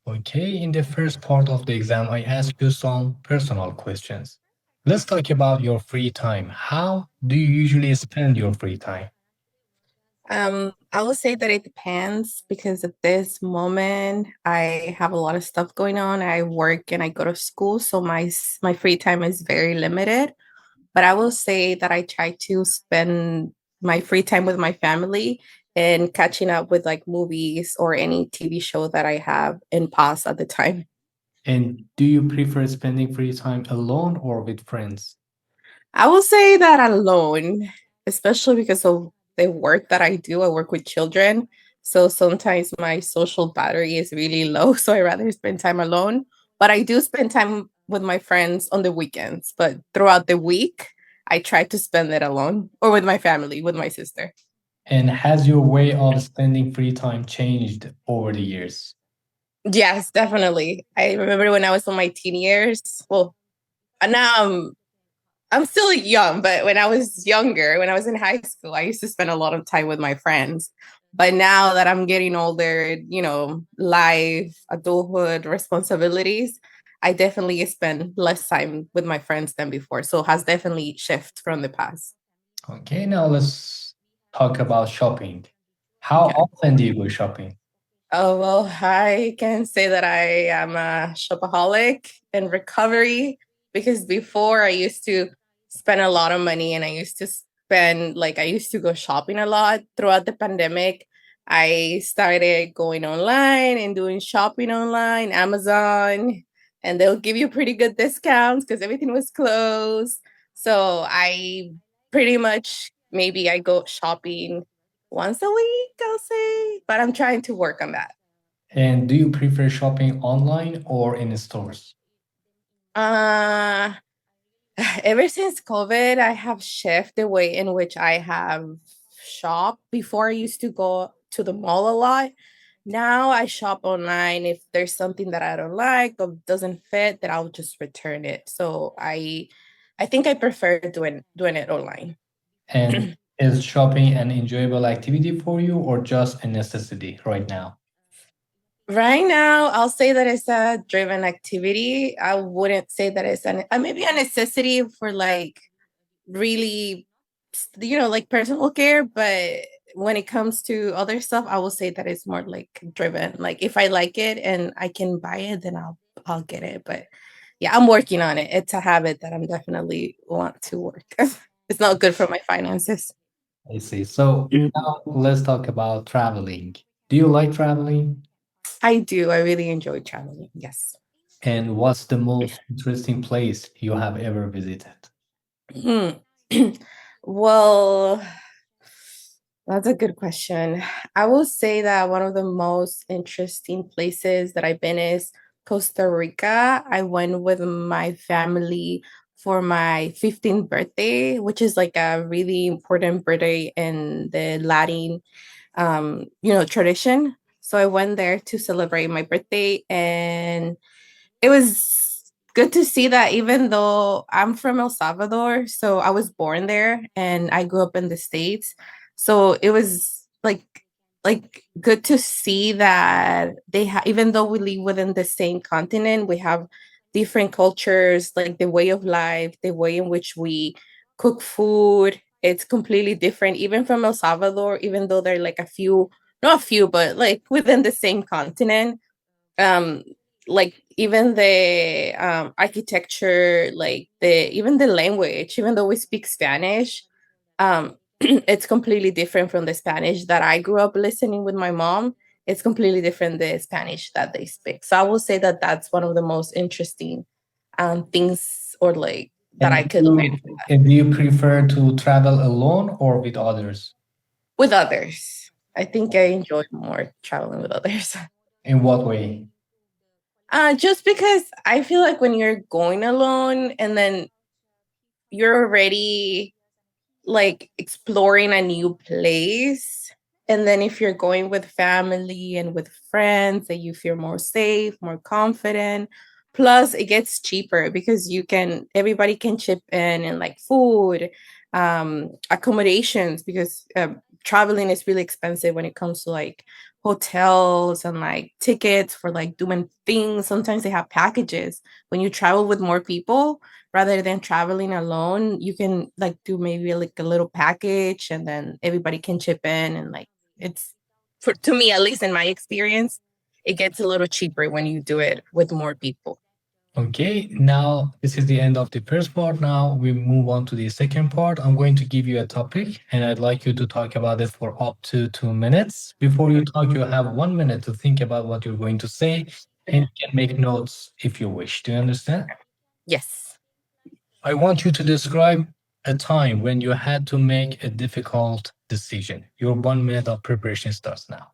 Okay, in the first part of the exam, I ask you some personal questions. Let's talk about your free time. How do you usually spend your free time? I would say that it depends because at this moment I have a lot of stuff going on. I work and I go to school, so my free time is very limited. But I will say that I try to spend my free time with my family and catching up with like movies or any TV show that I have in pause at the time. And do you prefer spending free time alone or with friends? I will say that alone, especially because of the work that I do. I work with children. So sometimes my social battery is really low. So I rather spend time alone. But I do spend time with my friends on the weekends. But throughout the week, I try to spend it alone or with my family, with my sister. And has your way of spending free time changed over the years? Yes, definitely. I remember when I was in my teen years. Well, now I'm still young, but when I was younger, when I was in high school, I used to spend a lot of time with my friends. But now that I'm getting older, life, adulthood, responsibilities, I definitely spend less time with my friends than before. So it has definitely shifted from the past. Okay, now let's talk about shopping. How Okay. often do you go shopping? Oh, well, I can say that I am a shopaholic in recovery because before I used to spend a lot of money and I used to go shopping a lot throughout the pandemic. I started going online and doing shopping online, Amazon, and they'll give you pretty good discounts because everything was closed. So I pretty much maybe I go shopping once a week, I'll say, but I'm trying to work on that. And do you prefer shopping online or in stores? Uh, ever since COVID, I have shifted the way in which I have shopped. Before, I used to go to the mall a lot. Now I shop online. If there's something that I don't like or doesn't fit, then I'll just return it. So I think I prefer doing it online. And is shopping an enjoyable activity for you or just a necessity right now? Right now, I'll say that it's a driven activity. I wouldn't say that it's maybe a necessity for like really, like personal care. But when it comes to other stuff, I will say that it's more like driven. Like if I like it and I can buy it, then I'll get it. But yeah, I'm working on it. It's a habit that I'm definitely want to work. It's not good for my finances. I see. So now let's talk about traveling. Do you like traveling? I do. I really enjoy traveling. Yes. And what's the most interesting place you have ever visited? Hmm. Well, that's a good question. I will say that one of the most interesting places that I've been is Costa Rica. I went with my family for my 15th birthday, which is like a really important birthday in the Latin tradition. So I went there to celebrate my birthday, and it was good to see that even though I'm from El Salvador, so I was born there and I grew up in the States. So it was like good to see that even though we live within the same continent, we have different cultures, like the way of life, the way in which we cook food. It's completely different, even from El Salvador, even though they're like not a few, but like within the same continent. um like even the architecture, like the even the language, even though we speak Spanish, it's completely different from the Spanish that I grew up listening with my mom. It's completely different the Spanish that they speak. So I will say that that's one of the most interesting things, or like that And I do could learn you, and do you prefer to travel alone or with others? with others. I think I enjoy more traveling with others. In what way? Just because I feel like when you're going alone and then you're already like exploring a new place. And then if you're going with family and with friends, that you feel more safe, more confident. Plus, it gets cheaper because everybody can chip in and like food, accommodations, because traveling is really expensive when it comes to like hotels and like tickets for like doing things. Sometimes they have packages. When you travel with more people rather than traveling alone, you can like do maybe like a little package and then everybody can chip in and like it's for to me at least in my experience, it gets a little cheaper when you do it with more people. Okay, now this is the end of the first part. Now we move on to the second part. I'm going to give you a topic and I'd like you to talk about it for up to 2 minutes. Before you talk, you have 1 minute to think about what you're going to say and you can make notes if you wish. Do you understand? Yes. I want you to describe a time when you had to make a difficult decision. Your 1 minute of preparation starts now.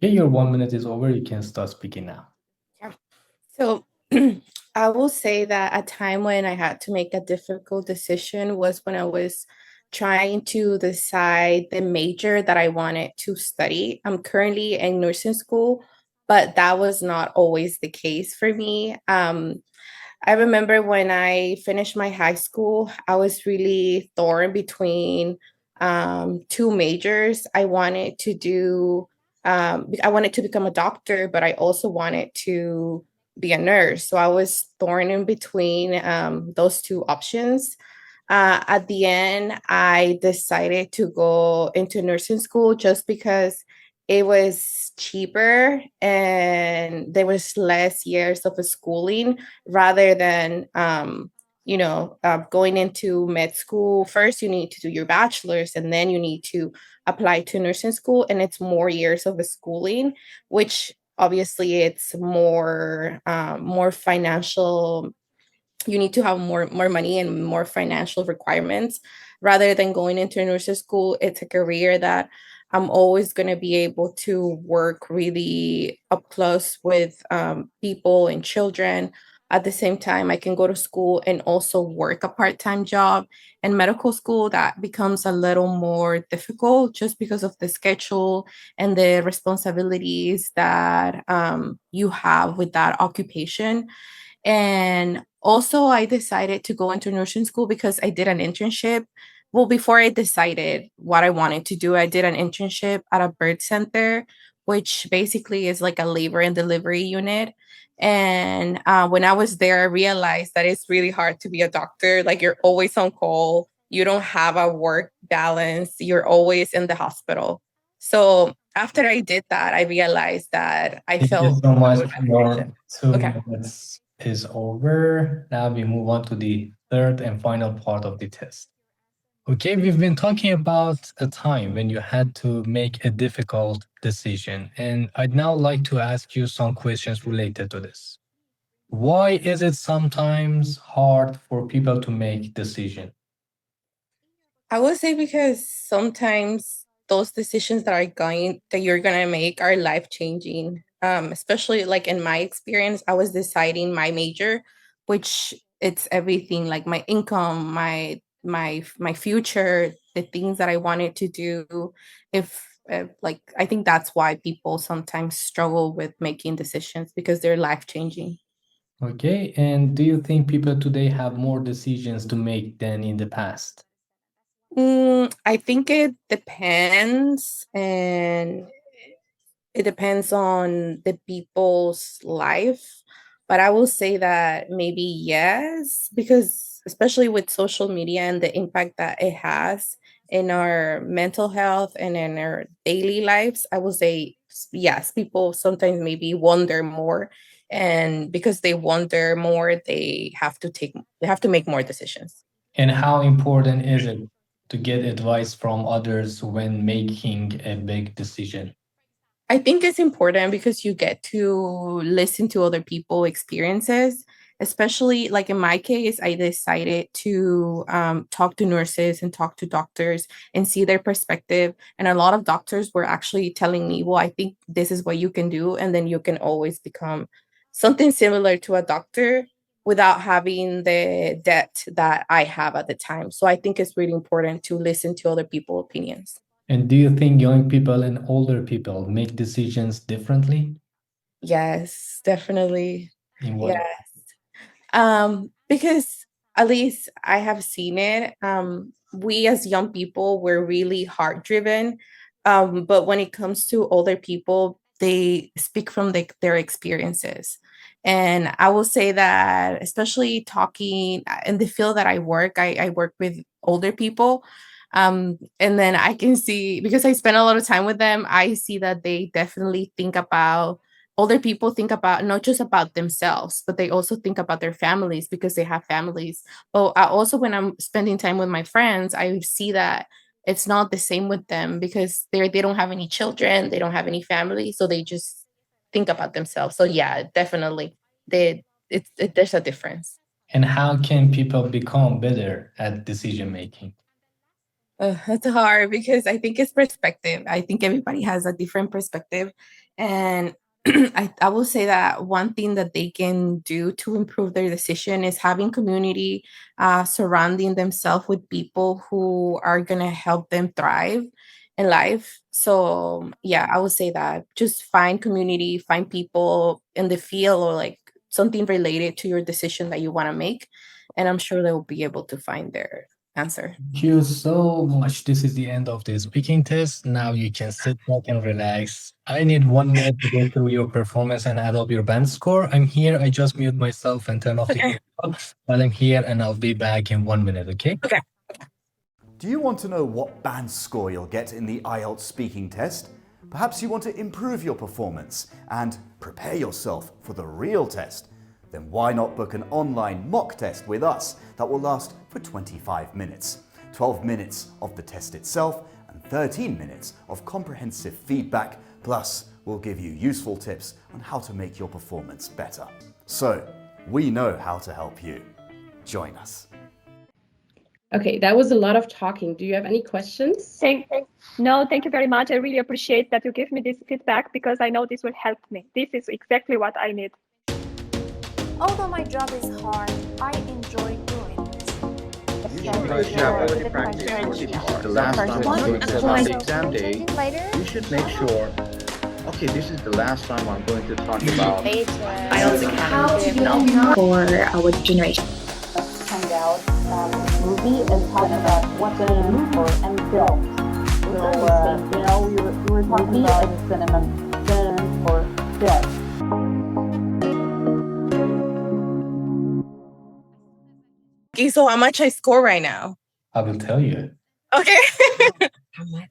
Okay, your 1 minute is over. You can start speaking now. Yeah. So I will say that a time when I had to make a difficult decision was when I was trying to decide the major that I wanted to study. I'm currently in nursing school, but that was not always the case for me. I remember when I finished my high school, I was really torn between two majors. I wanted to become a doctor, but I also wanted to be a nurse. So I was torn in between those two options. At the end, I decided to go into nursing school just because it was cheaper and there was less years of schooling rather than going into med school. First you need to do your bachelor's and then you need to apply to nursing school, and it's more years of schooling, which obviously it's more financial. You need to have more money and more financial requirements rather than going into nursing school. It's a career that I'm always going to be able to work really up close with people and children. At the same time, I can go to school and also work a part-time job. In medical school, that becomes a little more difficult just because of the schedule and the responsibilities that you have with that occupation. And also, I decided to go into nursing school because I did an internship. Well, before I decided what I wanted to do, I did an internship at a birth center, which basically is like a labor and delivery unit. And when I was there, I realized that it's really hard to be a doctor. Like, you're always on call, you don't have a work balance, you're always in the hospital. So after I did that, I realized that I Thank you felt so I much. would have Your two okay. minutes is over. Now we move on to the third and final part of the test. Okay, we've been talking about a time when you had to make a difficult decision, and I'd now like to ask you some questions related to this. Why is it sometimes hard for people to make decisions? I would say because sometimes those decisions that you're gonna make are life changing. Especially like in my experience, I was deciding my major, which it's everything like my income, my future, the things that I wanted to do. If like I think that's why people sometimes struggle with making decisions because they're life changing. Okay, and do you think people today have more decisions to make than in the past? I think it depends, and it depends on the people's life. But I will say that maybe yes, because especially with social media and the impact that it has in our mental health and in our daily lives, I will say yes, people sometimes maybe wonder more, and because they wonder more, they have to make more decisions. And how important is it to get advice from others when making a big decision? I think it's important because you get to listen to other people' experiences. Especially like in my case, I decided to talk to nurses and talk to doctors and see their perspective. And a lot of doctors were actually telling me, well, I think this is what you can do. And then you can always become something similar to a doctor without having the debt that I have at the time. So I think it's really important to listen to other people's opinions. And do you think young people and older people make decisions differently? Yes, definitely. In Yeah. what? Because at least I have seen it. We as young people, we're really heart driven. But when it comes to older people, they speak from their experiences. And I will say that, especially talking in the field that I work with older people. And then I can see, because I spend a lot of time with them, I see that they definitely think about older people think about not just about themselves, but they also think about their families because they have families. But I also, when I'm spending time with my friends, I see that it's not the same with them because they don't have any children, they don't have any family, so they just think about themselves. So yeah, definitely, there's a difference. And how can people become better at decision making? It's hard because I think it's perspective. I think everybody has a different perspective. And I will say that one thing that they can do to improve their decision is having community, surrounding themselves with people who are going to help them thrive in life. So, yeah, I would say that just find community, find people in the field or like something related to your decision that you want to make. And I'm sure they'll be able to find their answer. Thank you so much. This is the end of the speaking test. Now you can sit back and relax. I need 1 minute to go through your performance and add up your band score. I'm here. I just mute myself and turn off the Okay. camera while I'm here, and I'll be back in 1 minute, okay? Okay. Do you want to know what band score you'll get in the IELTS speaking test? Perhaps you want to improve your performance and prepare yourself for the real test? Then why not book an online mock test with us that will last for 25 minutes? 12 minutes of the test itself and 13 minutes of comprehensive feedback, plus we'll give you useful tips on how to make your performance better. So, we know how to help you. Join us. Okay, that was a lot of talking. Do you have any questions? No, thank you very much. I really appreciate that you give me this feedback because I know this will help me. This is exactly what I need. Although my job is hard, I enjoy doing it. Because you have already practiced for this part. The last time I'm going to on the exam day, you should make sure, okay, this is the last time I'm going to talk about IELTS Academy for our generation. Find out movie and talk about what the movie for and film. So we were talking about cinema or film. Okay, so how much I score right now? I will tell you. Okay.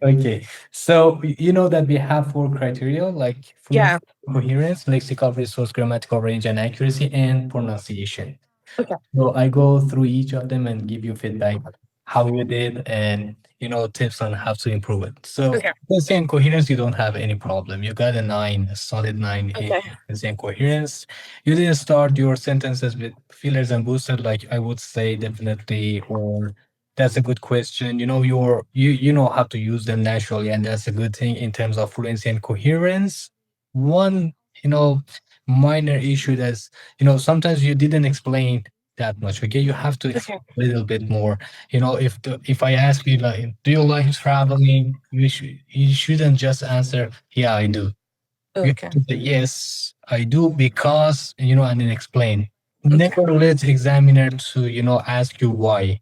Okay, so you know that we have 4 criteria like Yeah. coherence, lexical resource, grammatical range and accuracy, and pronunciation. Okay. So I go through each of them and give you feedback how you did and tips on how to improve it. So Okay. fluency and coherence, you don't have any problem. You got a 9, a solid 9 in Okay. fluency and coherence. You didn't start your sentences with fillers and boosters, like I would say definitely, or that's a good question. You know how to use them naturally, and that's a good thing in terms of fluency and coherence. One, minor issue that's, sometimes you didn't explain that much. Okay, you have to explain a little bit more. If I ask you like, do you like traveling? You shouldn't just answer, yeah, I do. You Okay. have to say, yes, I do because, and then explain. Never let examiner to, ask you why.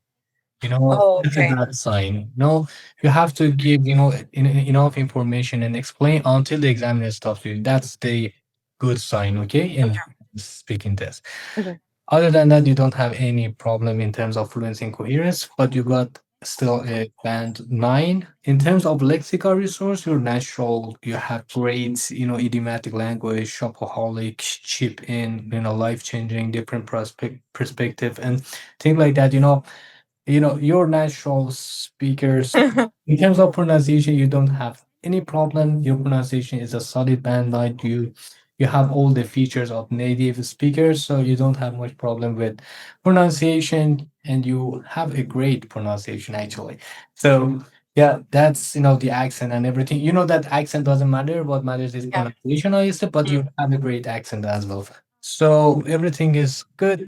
Oh, That's a okay. bad sign. No, you have to give, enough information and explain until the examiner stops you. That's the good sign, okay? In speaking test. Okay. Other than that, you don't have any problem in terms of fluency and coherence, but you got still a band 9. In terms of lexical resource, you're natural. You have great, idiomatic language, shopaholic, chip in, life changing, different perspective, and things like that. You're natural speakers. In terms of pronunciation, you don't have any problem. Your pronunciation is a solid band 9. You have all the features of native speakers, so you don't have much problem with pronunciation, and you have a great pronunciation actually. So yeah, that's the accent and everything. That accent doesn't matter. What matters is Yeah. pronunciation, obviously, but you have a great accent as well. So everything is good.